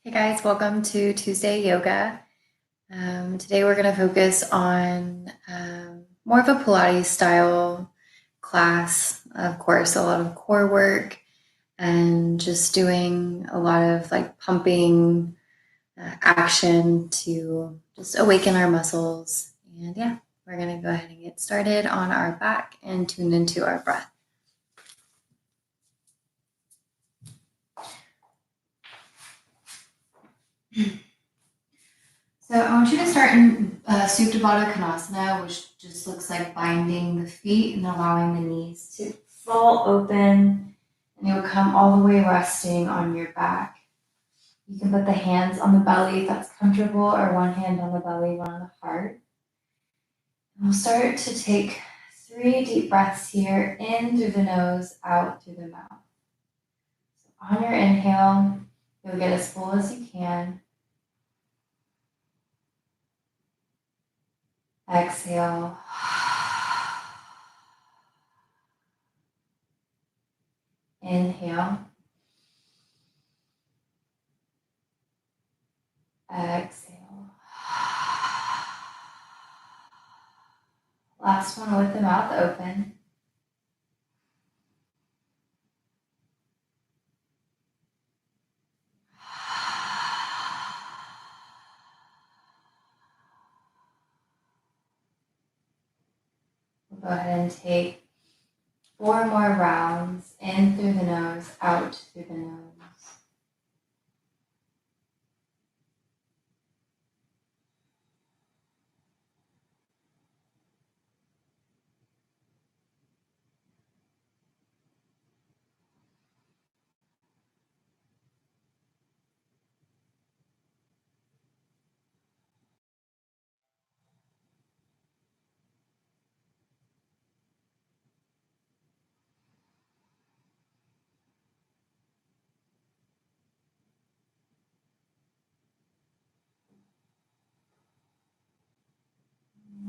Hey guys, welcome to Tuesday Yoga. Today we're going to focus on more of a Pilates style class. Of course, a lot of core work and just doing a lot of like pumping action to just awaken our muscles. And yeah, we're going to go ahead and get started on our back and tune into our breath. So I want you to start in Supta Baddha Konasana, which just looks like binding the feet and allowing the knees to fall open, and you'll come all the way resting on your back. You can put the hands on the belly if that's comfortable, or one hand on the belly, one on the heart. And we'll start to take 3 deep breaths here, in through the nose, out through the mouth. So on your inhale, you'll get as full as you can. Exhale. Inhale. Exhale. Last one with the mouth open. We'll go ahead and take 4 more rounds, in through the nose, out through the nose.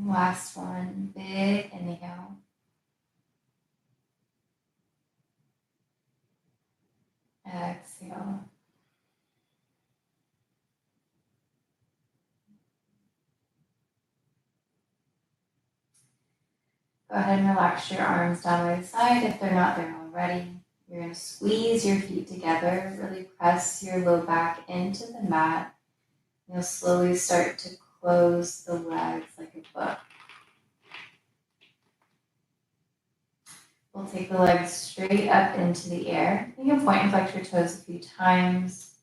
Last one, big inhale. Exhale. Go ahead and relax your arms down by the side if they're not there already. You're going to squeeze your feet together, really press your low back into the mat. You'll slowly start to close the legs like a book. We'll take the legs straight up into the air. You can point and flex your toes a few times.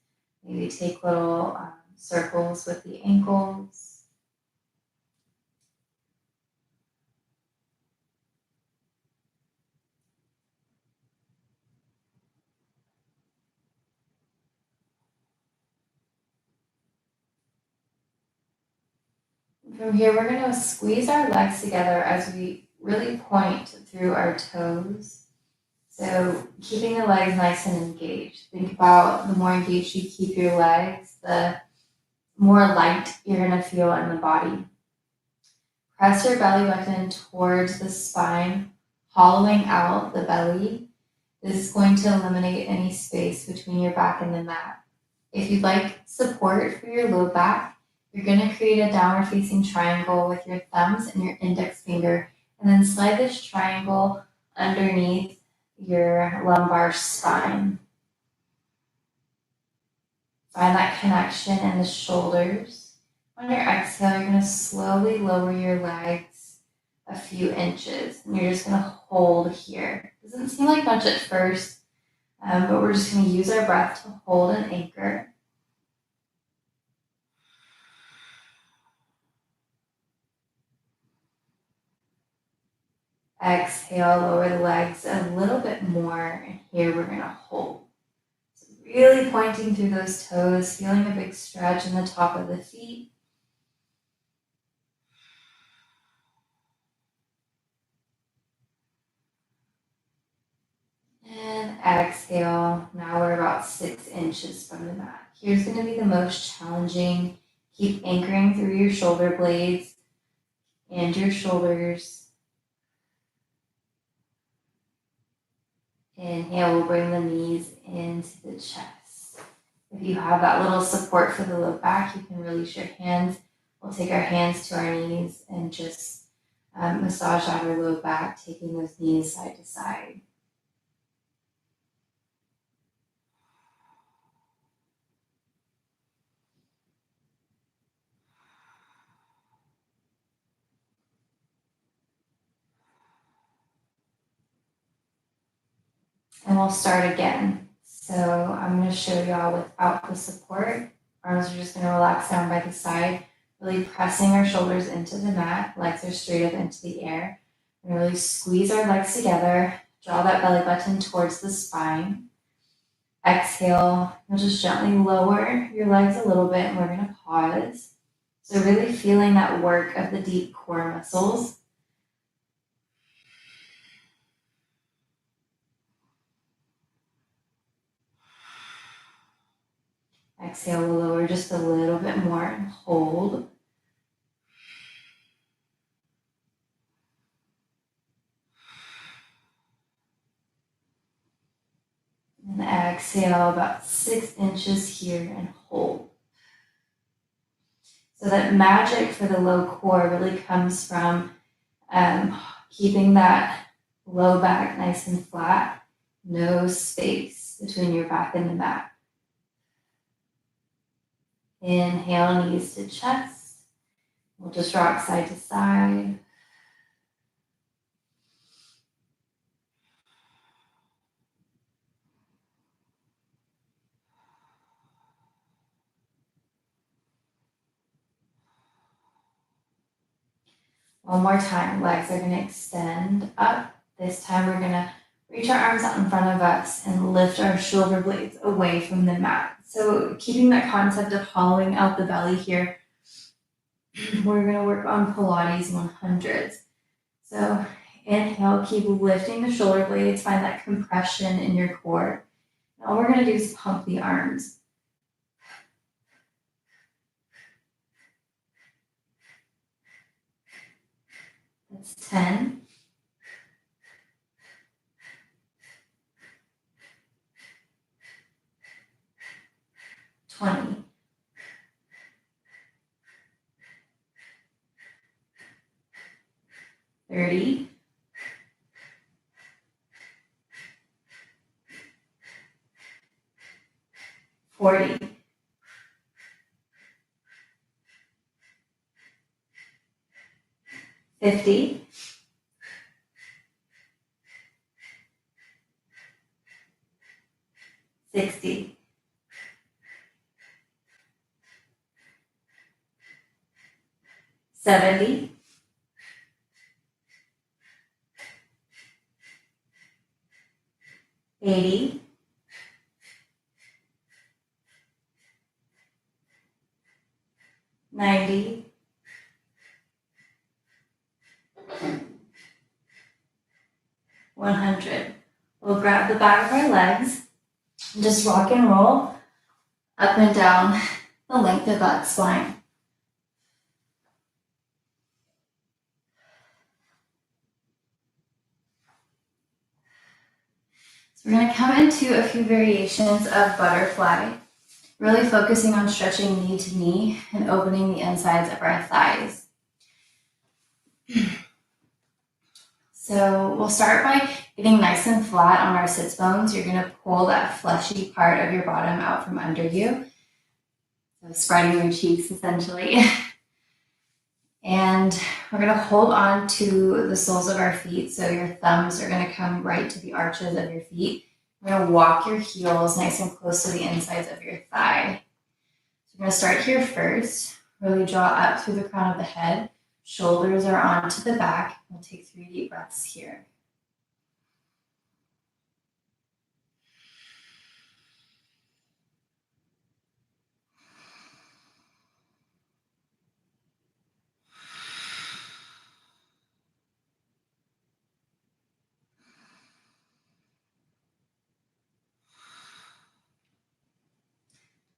Maybe take little circles with the ankles. From here, we're going to squeeze our legs together as we really point through our toes. So keeping the legs nice and engaged. Think about the more engaged you keep your legs, the more light you're going to feel in the body. Press your belly button towards the spine, hollowing out the belly. This is going to eliminate any space between your back and the mat. If you'd like support for your low back, you're going to create a downward facing triangle with your thumbs and your index finger, and then slide this triangle underneath your lumbar spine. Find that connection in the shoulders. On your exhale, you're going to slowly lower your legs a few inches, and you're just going to hold here. Doesn't seem like much at first, but we're just going to use our breath to hold and anchor. Exhale, lower the legs a little bit more, and here we're going to hold. So really pointing through those toes, feeling a big stretch in the top of the feet. And exhale. Now we're about 6 inches from the mat. Here's going to be the most challenging. Keep anchoring through your shoulder blades and your shoulders. Inhale, we'll bring the knees into the chest. If you have that little support for the low back, you can release your hands. We'll take our hands to our knees and just massage out our low back, taking those knees side to side. And we'll start again. So I'm going to show y'all without the support. Arms are just going to relax down by the side, really pressing our shoulders into the mat. Legs are straight up into the air. And really squeeze our legs together. Draw that belly button towards the spine. Exhale. You'll just gently lower your legs a little bit, and we're going to pause. So really feeling that work of the deep core muscles. Exhale, we'll lower just a little bit more and hold. And exhale about 6 inches here and hold. So that magic for the low core really comes from keeping that low back nice and flat, no space between your back and the mat. Inhale, knees to chest. We'll just rock side to side. One more time, legs are gonna extend up. This time we're gonna reach our arms out in front of us and lift our shoulder blades away from the mat. So keeping that concept of hollowing out the belly here, we're gonna work on Pilates 100s. So inhale, keep lifting the shoulder blades, find that compression in your core. And all we're gonna do is pump the arms. That's 10. 20. 30. 40. 50. 60. 70. 80. 90. 100. We'll grab the back of our legs and just rock and roll up and down the length of that spine. So we're going to come into a few variations of butterfly, really focusing on stretching knee to knee and opening the insides of our thighs. So we'll start by getting nice and flat on our sits bones. You're going to pull that fleshy part of your bottom out from under you. So spreading your cheeks essentially. And we're going to hold on to the soles of our feet. So your thumbs are going to come right to the arches of your feet. We're going to walk your heels nice and close to the insides of your thigh. So we're going to start here first. Really draw up through the crown of the head. Shoulders are onto the back. We'll take 3 deep breaths here.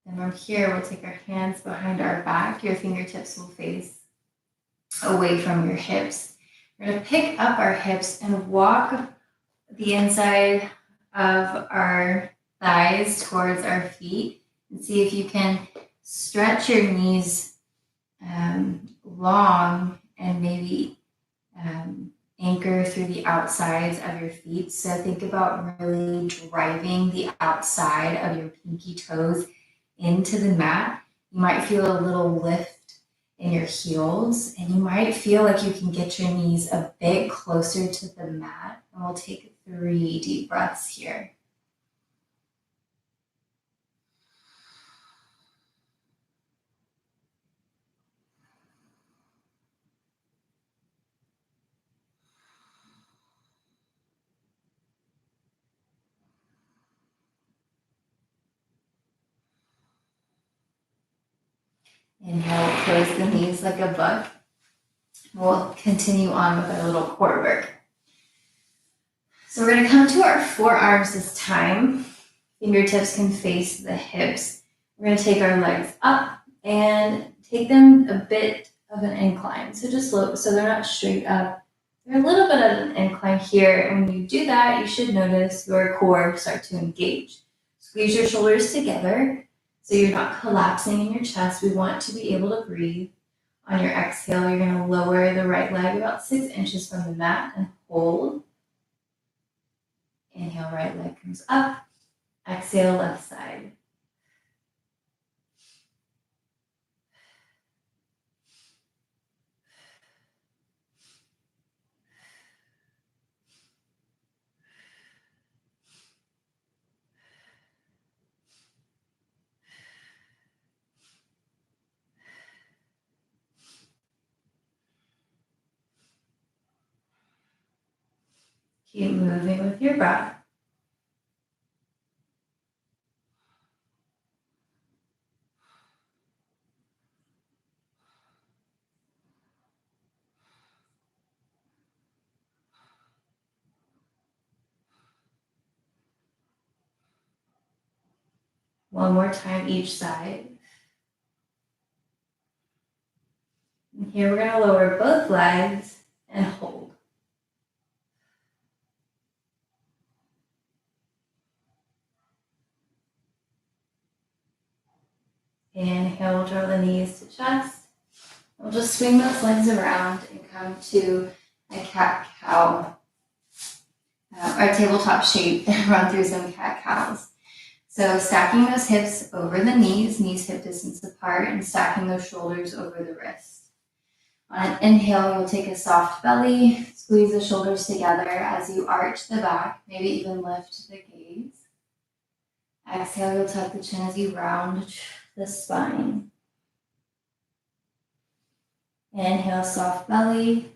And from here, we'll take our hands behind our back. Your fingertips will face away from your hips. We're going to pick up our hips and walk the inside of our thighs towards our feet And see if you can stretch your knees long and maybe anchor through the outsides of your feet. So think about really driving the outside of your pinky toes into the mat. You might feel a little lift in your heels, and you might feel like you can get your knees a bit closer to the mat. And we'll take 3 deep breaths here. Inhale, close the knees like a book. We'll continue on with our little core work. So we're going to come to our forearms this time. Fingertips can face the hips. We're going to take our legs up and take them a bit of an incline. So just low, so they're not straight up. They're a little bit of an incline here. And when you do that, you should notice your core start to engage. Squeeze your shoulders together so you're not collapsing in your chest. We want to be able to breathe. On your exhale, you're going to lower the right leg about 6 inches from the mat and hold. Inhale, right leg comes up. Exhale, left side. Keep moving with your breath. One more time each side. And here we're going to lower both legs and hold. Inhale, we'll draw the knees to chest. We'll just swing those legs around and come to a cat-cow, or tabletop shape, and run through some cat-cows. So stacking those hips over the knees hip distance apart, and stacking those shoulders over the wrists. On an inhale, you'll take a soft belly, squeeze the shoulders together as you arch the back, maybe even lift the gaze. Exhale, you'll tuck the chin as you round the spine. Inhale, soft belly.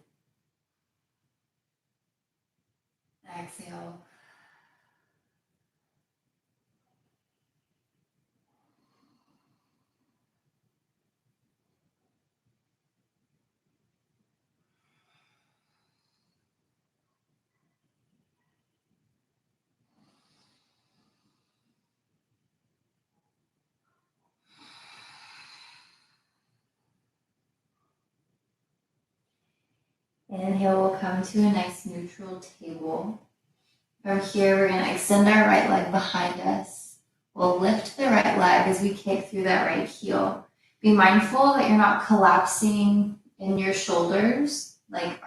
Exhale. Inhale, we'll come to a nice neutral table. From here, we're going to extend our right leg behind us. We'll lift the right leg as we kick through that right heel. Be mindful that you're not collapsing in your shoulders, like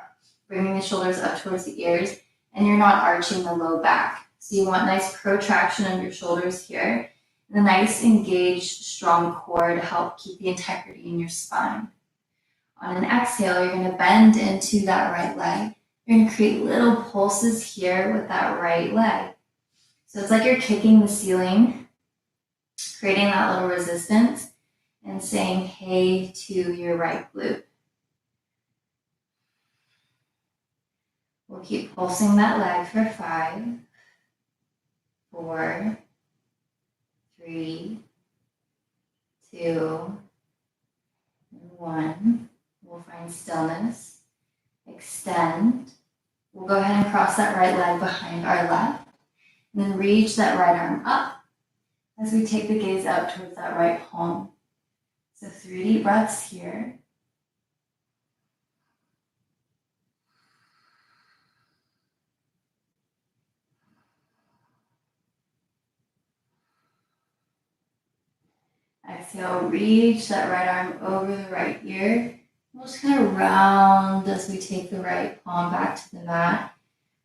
bringing the shoulders up towards the ears, and you're not arching the low back. So you want nice protraction of your shoulders here, and a nice engaged, strong core to help keep the integrity in your spine. On an exhale, you're going to bend into that right leg. You're going to create little pulses here with that right leg. So it's like you're kicking the ceiling, creating that little resistance, and saying hey to your right glute. We'll keep pulsing that leg for 5, 4, 3, 2, 1. We'll find stillness. Extend. We'll go ahead and cross that right leg behind our left. And then reach that right arm up as we take the gaze up towards that right palm. So 3 deep breaths here. Exhale, reach that right arm over the right ear. We'll just kind of round as we take the right palm back to the mat.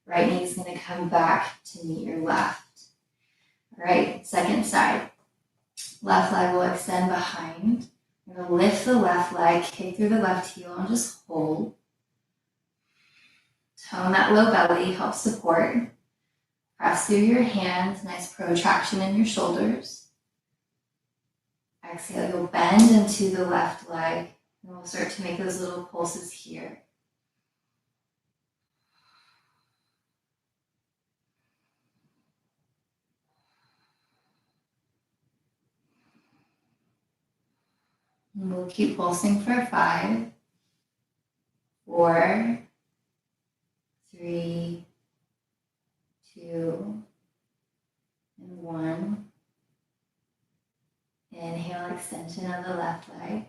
Right knee is going to come back to meet your left. All right, second side. Left leg will extend behind. We're going to lift the left leg, kick through the left heel, and just hold. Tone that low belly, help support. Press through your hands, nice protraction in your shoulders. Exhale, you'll bend into the left leg, and we'll start to make those little pulses here. And we'll keep pulsing for 5, 4, 3, 2, and 1. Inhale, extension of the left leg.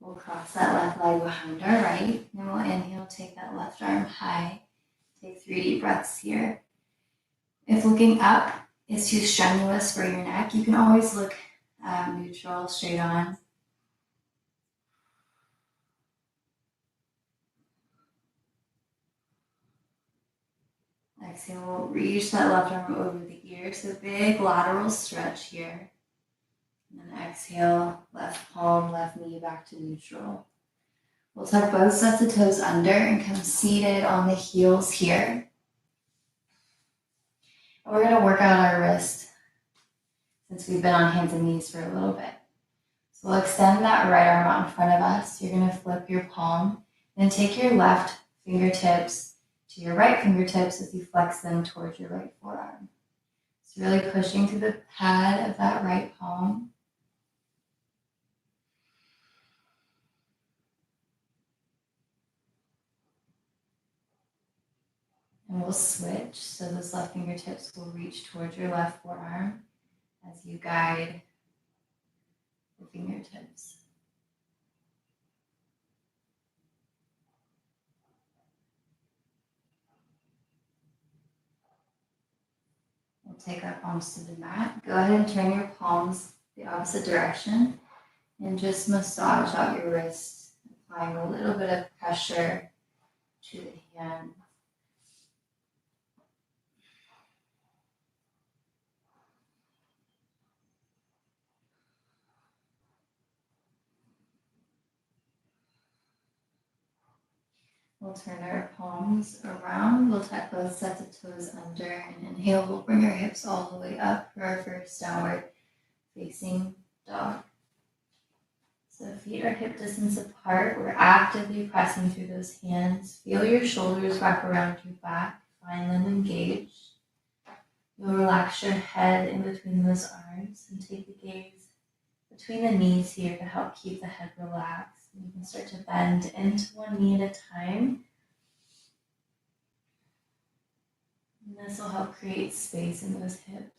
We'll cross that left leg behind our right. And we'll inhale, take that left arm high. Take 3 deep breaths here. If looking up is too strenuous for your neck, you can always look neutral, straight on. Exhale, we'll reach that left arm over the ear. So big lateral stretch here. And then exhale, left palm, left knee back to neutral. We'll tuck both sets of toes under and come seated on the heels here. And we're going to work out our wrist since we've been on hands and knees for a little bit. So we'll extend that right arm out in front of us. You're going to flip your palm and take your left fingertips to your right fingertips as you flex them towards your right forearm. So really pushing through the pad of that right palm. And we'll switch, so those left fingertips will reach towards your left forearm as you guide the fingertips. We'll take our palms to the mat. Go ahead and turn your palms the opposite direction and just massage out your wrist, applying a little bit of pressure to the hand. We'll turn our palms around. We'll tuck both sets of toes under and inhale. We'll bring our hips all the way up for our first downward facing dog. So feet are hip distance apart. We're actively pressing through those hands. Feel your shoulders wrap around your back. Find them engaged. You'll relax your head in between those arms and take the gaze between the knees here to help keep the head relaxed. And you can start to bend into one knee at a time. And this will help create space in those hips.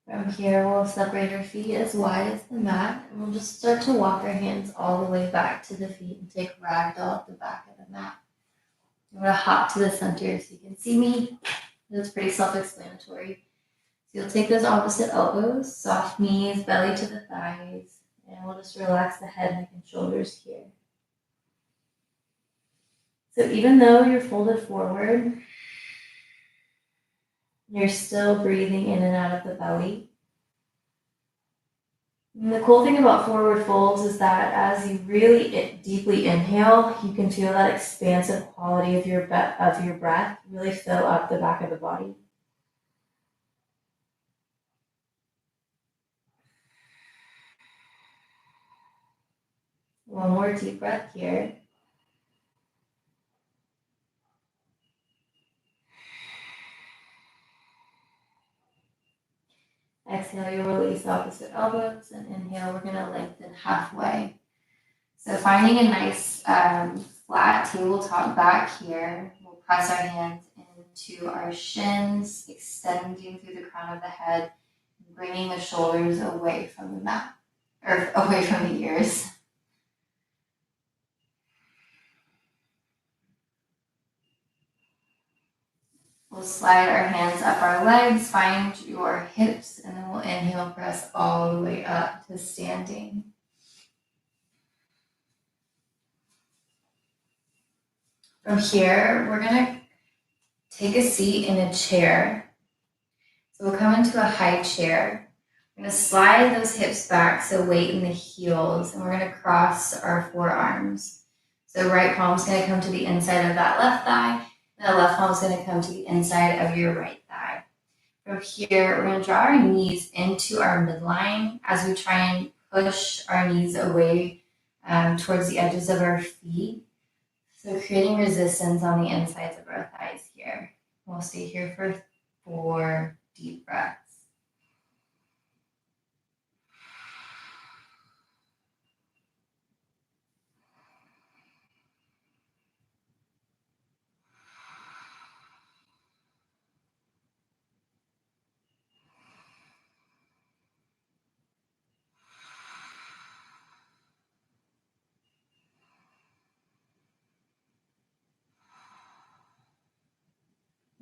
From here, we'll separate our feet as wide as the mat, and we'll just start to walk our hands all the way back to the feet and take ragdoll at the back of the mat. I'm going to hop to the center so you can see me. That's pretty self-explanatory. So you'll take those opposite elbows, soft knees, belly to the thighs, and we'll just relax the head, neck, and shoulders here. So even though you're folded forward, you're still breathing in and out of the belly. And the cool thing about forward folds is that as you really deeply inhale, you can feel that expansive quality of your breath really fill up the back of the body. One more deep breath here. Exhale, you'll release opposite elbows, and inhale, we're going to lengthen halfway. So finding a nice flat tabletop back here, we'll press our hands into our shins, extending through the crown of the head bringing the shoulders away from the mat, or away from the ears. We'll slide our hands up our legs, find your hips, and then we'll inhale, press all the way up to standing. From here, we're gonna take a seat in a chair. So we'll come into a high chair. We're gonna slide those hips back, so weight in the heels, and we're gonna cross our forearms. So right palm's gonna come to the inside of that left thigh, and the left palm's gonna come to the inside of your right thigh. From here, we're gonna draw our knees into our midline as we try and push our knees away towards the edges of our feet. So creating resistance on the insides of our thighs here. We'll stay here for 4 deep breaths.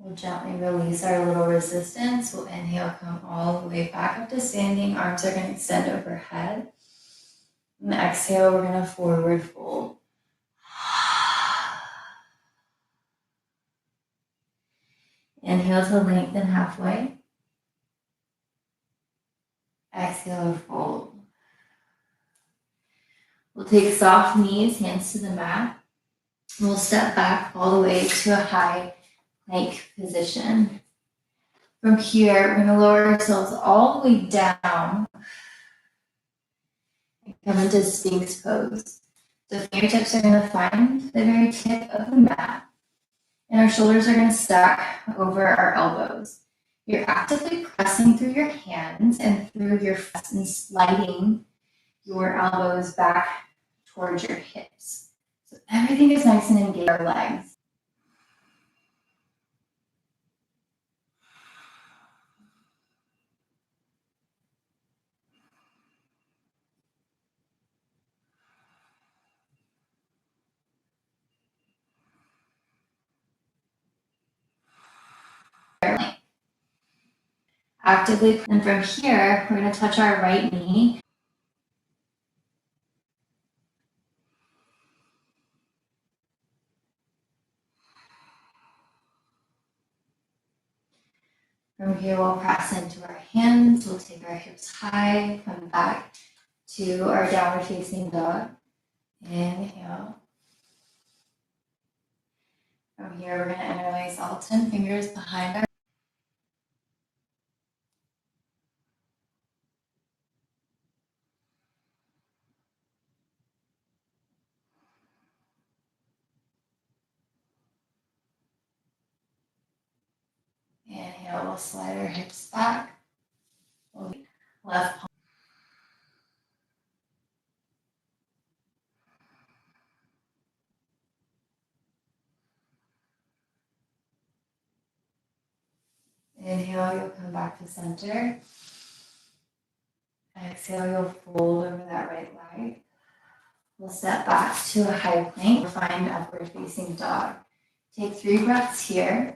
We'll gently release our little resistance. We'll inhale, come all the way back up to standing. Arms are going to extend overhead. And exhale, we're going to forward fold. Inhale to lengthen halfway. Exhale to fold. We'll take soft knees, hands to the mat. We'll step back all the way to a high plank position. From here, we're going to lower ourselves all the way down and come into Sphinx pose. The fingertips are going to find the very tip of the mat, and our shoulders are going to stack over our elbows. You're actively pressing through your hands and through your fists and sliding your elbows back towards your hips. So everything is nice and engaged. Our legs. Actively, and from here, we're going to touch our right knee. From here, we'll press into our hands. We'll take our hips high, come back to our downward facing dog. Inhale. From here, we're going to interlace all 10 fingers behind our. Inhale, we'll slide our hips back. Left palm. Inhale, you'll come back to center. Exhale, you'll fold over that right leg. We'll step back to a high plank. We'll find upward facing dog. Take 3 breaths here.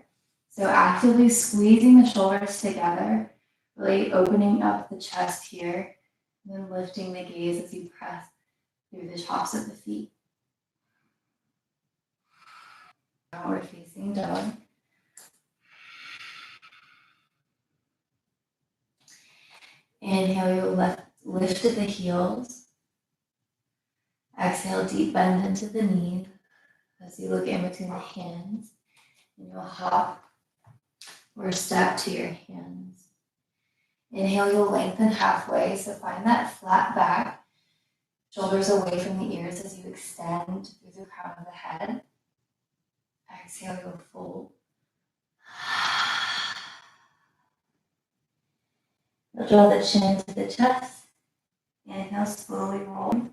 So actively squeezing the shoulders together, really opening up the chest here, and then lifting the gaze as you press through the tops of the feet. Downward facing dog. Inhale, you'll lift at the heels. Exhale, deep bend into the knees as you look in between the hands. And you'll hop or step to your hands. Inhale, you'll lengthen halfway, so find that flat back. Shoulders away from the ears as you extend through the crown of the head. Exhale, you'll fold. You'll draw the chin to the chest. Inhale, slowly roll.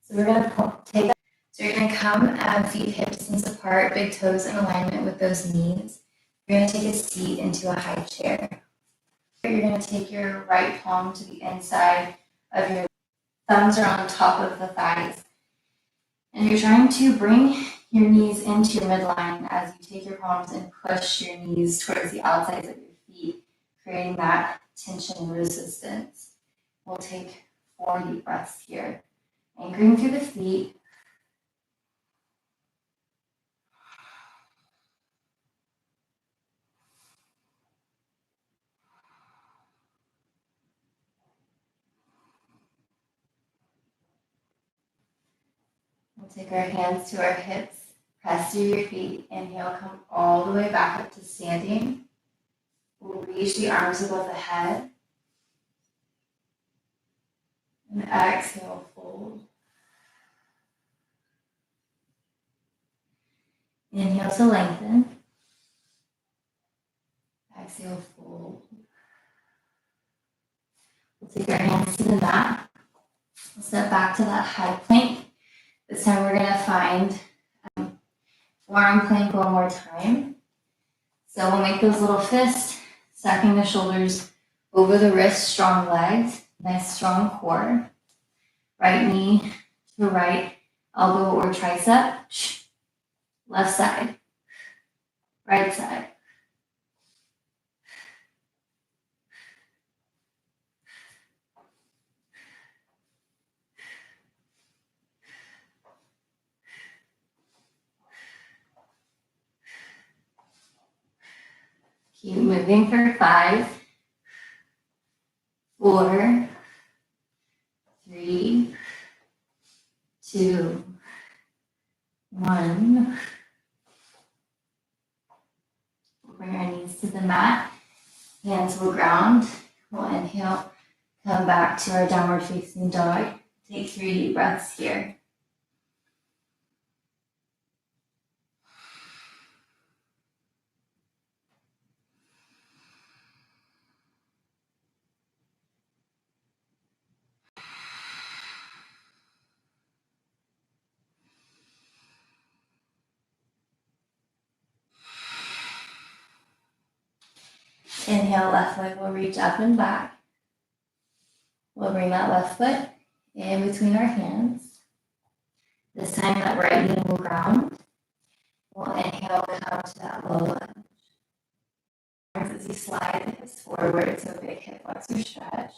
So we're going to take that. So you're going to come feet hip distance apart, big toes in alignment with those knees. You're going to take a seat into a high chair. you're going to take your right palm to the inside of your thumbs are on top of the thighs. And you're trying to bring your knees into your midline as you take your palms and push your knees towards the outsides of your feet, creating that tension and resistance. We'll take 4 deep breaths here. Anchoring through the feet. We'll take our hands to our hips, press through your feet. Inhale, come all the way back up to standing. We'll reach the arms above the head. And exhale, fold. Inhale to lengthen. Exhale, fold. We'll take our hands to the mat. We'll step back to that high plank. This time we're going to find forearm plank one more time. So we'll make those little fists, stacking the shoulders over the wrists, strong legs, nice strong core. Right knee to right elbow or tricep. Left side, right side. Keep moving for 5, 4, 3, 2, 1. We'll bring our knees to the mat. Hands will ground. We'll inhale, come back to our downward facing dog. Take 3 deep breaths here. Inhale, left leg will reach up and back. We'll bring that left foot in between our hands. This time that right knee will ground. We'll inhale, come to that low lunge. As you slide the hips forward, so big hip flexor stretch.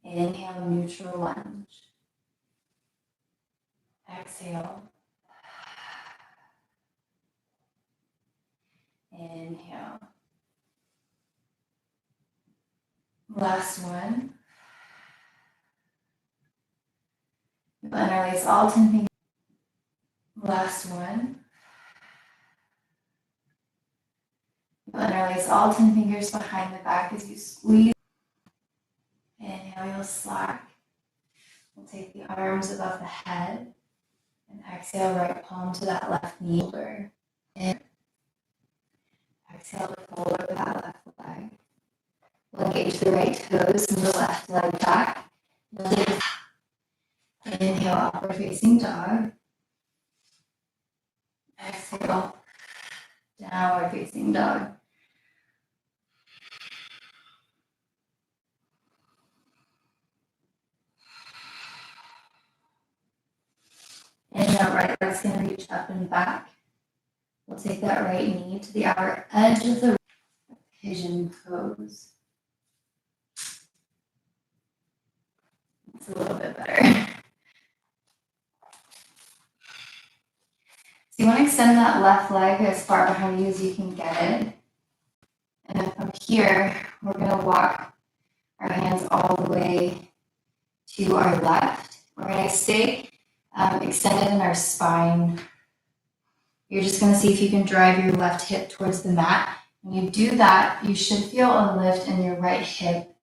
Inhale, neutral lunge. Exhale. Inhale. Last one. Interlace all 10 fingers. Last one. Interlace all 10 fingers behind the back as you squeeze. Inhale, you'll slack. We'll take the arms above the head. And exhale, right palm to that left knee. Shoulder. And exhale to fold over that left leg. We'll engage the right toes and the left leg back. Inhale, upward facing dog. Exhale, downward facing dog. Inhale, right leg's going to reach up and back. We'll take that right knee to the outer edge of the pigeon pose. It's a little bit better. So you want to extend that left leg as far behind you as you can get it. And then from here, we're going to walk our hands all the way to our left. We're going to stay extended in our spine. You're just going to see if you can drive your left hip towards the mat. When you do that, you should feel a lift in your right hip.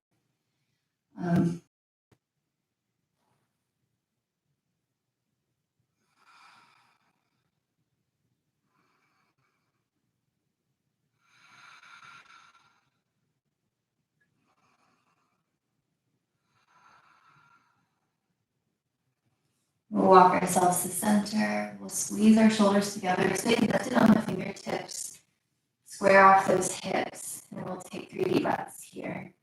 We'll walk ourselves to center. We'll squeeze our shoulders together. Stay lifted on the fingertips. Square off those hips. And we'll take 3 deep breaths here.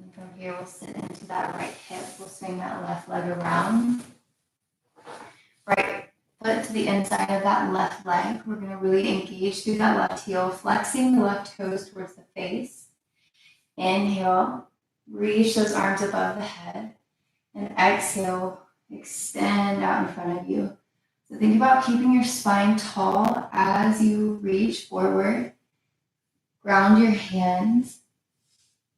And from here, we'll sit into that right hip. We'll swing that left leg around. Right foot to the inside of that left leg. We're going to really engage through that left heel, flexing the left toes towards the face. Inhale, reach those arms above the head. And exhale, extend out in front of you. So think about keeping your spine tall as you reach forward. Ground your hands.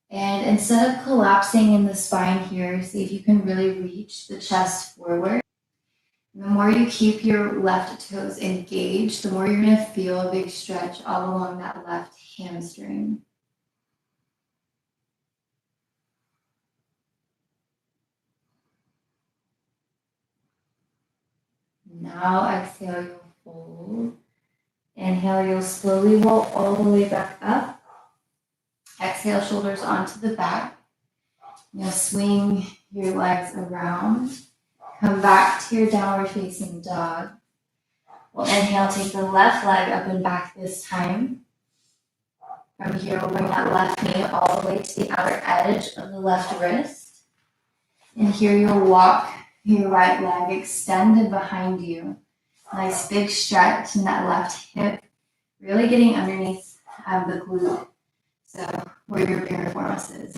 And instead of collapsing in the spine here, see if you can really reach the chest forward. And the more you keep your left toes engaged, the more you're going to feel a big stretch all along that left hamstring. Now exhale, you'll fold. Inhale, you'll slowly roll all the way back up. Exhale, shoulders onto the back. You'll swing your legs around. Come back to your downward facing dog. We'll inhale, take the left leg up and back this time. From here, we'll bring that left knee all the way to the outer edge of the left wrist. And here you'll walk your right leg extended behind you. Nice big stretch in that left hip, really getting underneath the glute. So where your piriformis is.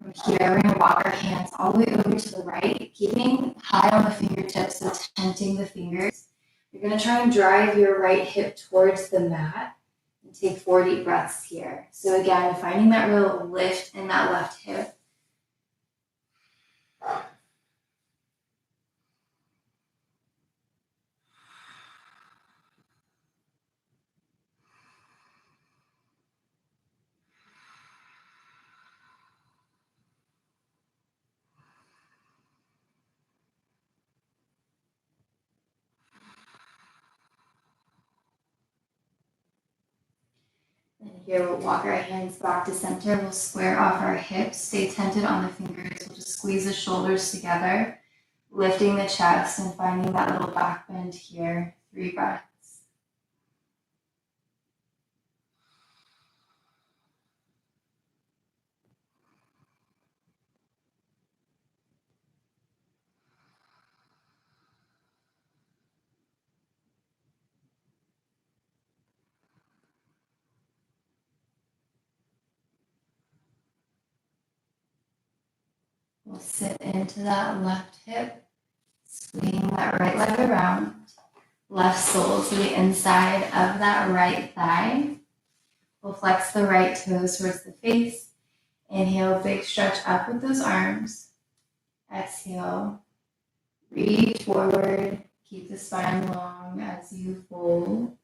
From here, we're going to walk our hands all the way over to the right, keeping high on the fingertips, so tenting the fingers. You're going to try and drive your right hip towards the mat and take 4 deep breaths here. So again, finding that real lift in that left hip. And here we'll walk our hands back to center. We'll square off our hips, stay tented on the fingers. We'll just squeeze the shoulders together, lifting the chest and finding that little back bend here. 3 breaths. We'll sit into that left hip, swing that right leg around, left sole to the inside of that right thigh. We'll flex the right toes towards the face. Inhale, big stretch up with those arms. Exhale, reach forward, keep the spine long as you fold.